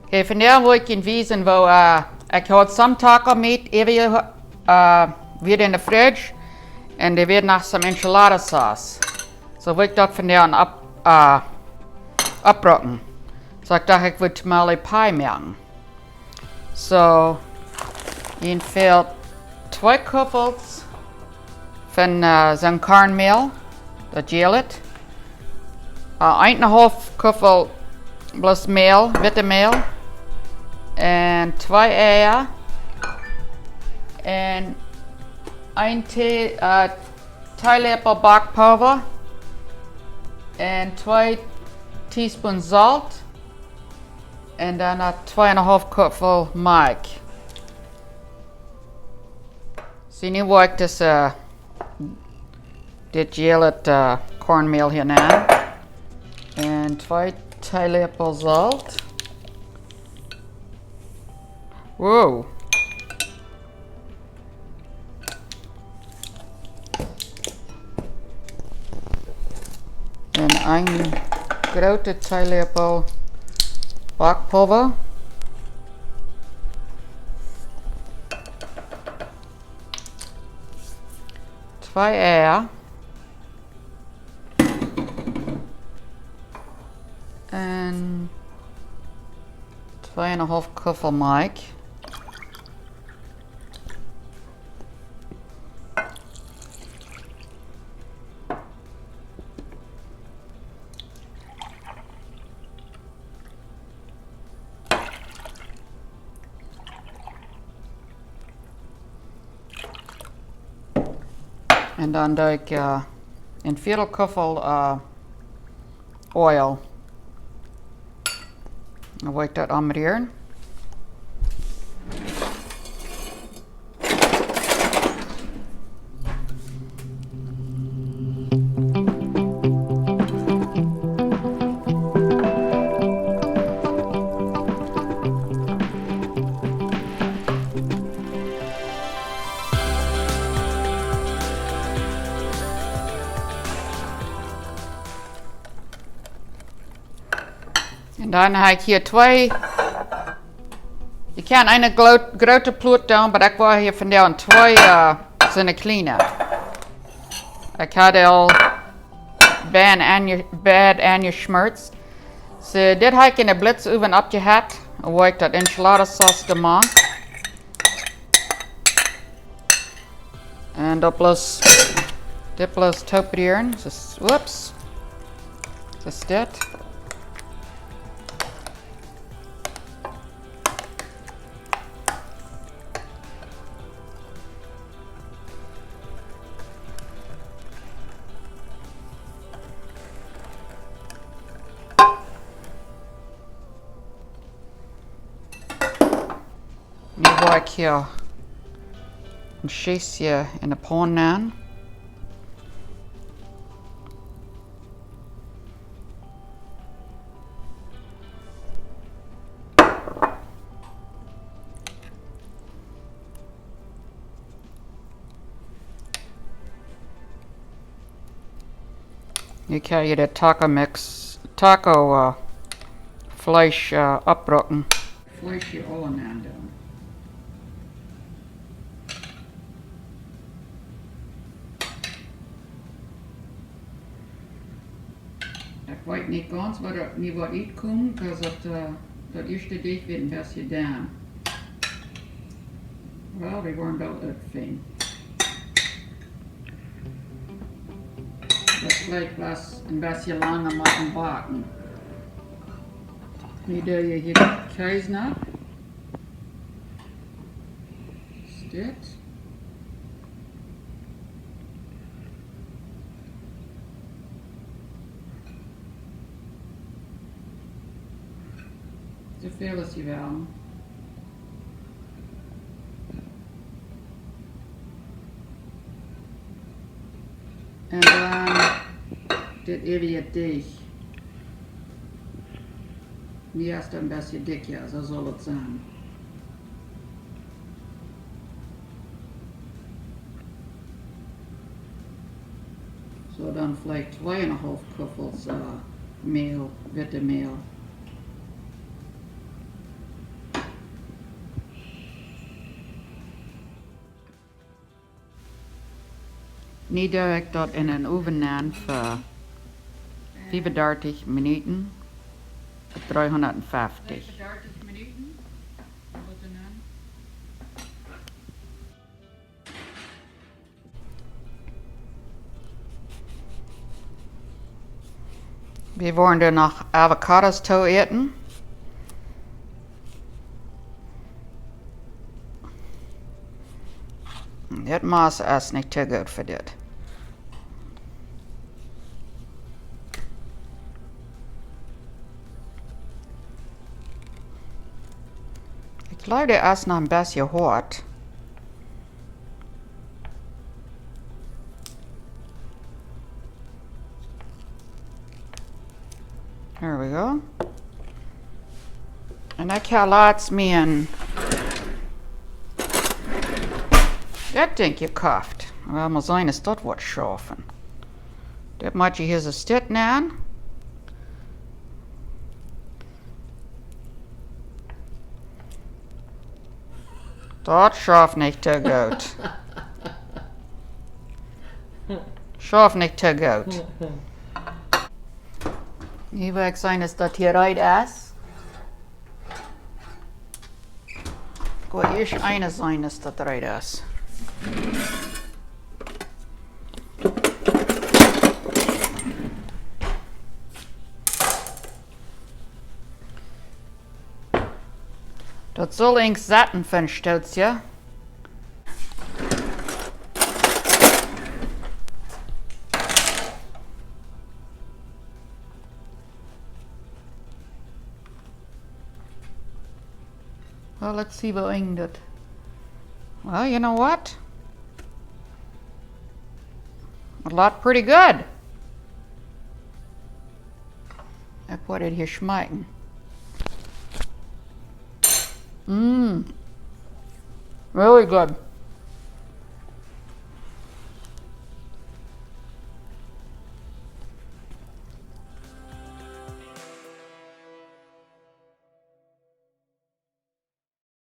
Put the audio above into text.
Okay, vandaag wil ik je wijzen wo ik had some taco meat even weer in de fridge en er weer nog some enchilada sauce. So wil ik dat vandaag opbroken. So ik dacht ik wil tamale pie maken. So je vult 2 koppels van zo'n kornmeel, dat geel het. 1,5 koppel plus meel, witte meel. En 2 eieren. En 1 theelepel bakpulver. En 2 teaspoon zout. En dan 2,5 koppel melk. Zie nu waar ik dus dit gele kornmeel hierna. En 2 theelepel zout. Wow. En 1 grote theelepel bakpulver. Twee eieren. En 2,5 koppel melk. En dan doe ik een 4 koppel oil. Dan wil ik dat ammeren. En dan heb ik hier 2. Je kan een grote ploot doen, maar ik wil hier vandaag 2 zijn kleine. Ik had al bad aangesmeerd. So dit heb ik in de blitzoven opgehakt. Dan wil ik dat enchilada sauce te maken. En dat plus toperen. Whoops. Zo is dit. Nu wil ik hier een scheesje in de pan aan. Nu kan je de taco vlees opbroken. Vleesje al aan doen. Ik weet niet ganz wat er niet wat uitkomt, dus dat eerste ding wird een beetje gedaan. Wel, die worden wel uitvinden. Dat vlees was een beetje langer moeten bakken. Nu doe je hier de kaas naar. Is dit. Zoveel als je wil. En dan dit even dicht. Nu is het een beetje dik, ja, zo zal het zijn. Zo dan vielleicht 2,5 Koffels Mehl, witte Mehl. Nu doe ik dat in een oven aan voor 35 minuten op 350. 35 minuten? Wir wollen dann noch Avocados toe eten. Das Maß ist nicht zu gut für das. Ich glaube, der ist noch ein bisschen hart. There we go. En ik heb laatst mijn dat denk je kauft. Wel, maar zijn is dat wat schaffen. Dat moet je hier zo zitten aan. Dat schafft nicht te gut. Schafft nicht te gut. Nu wil ik zijn is dat hier right is. Ik wil eerst eine zijn is dat right is. Dat soll ink zatten van Stelzje. Well, let's see what ink dat. Well, you know what? A lot pretty good. Ik word het hier schmecken. Really good.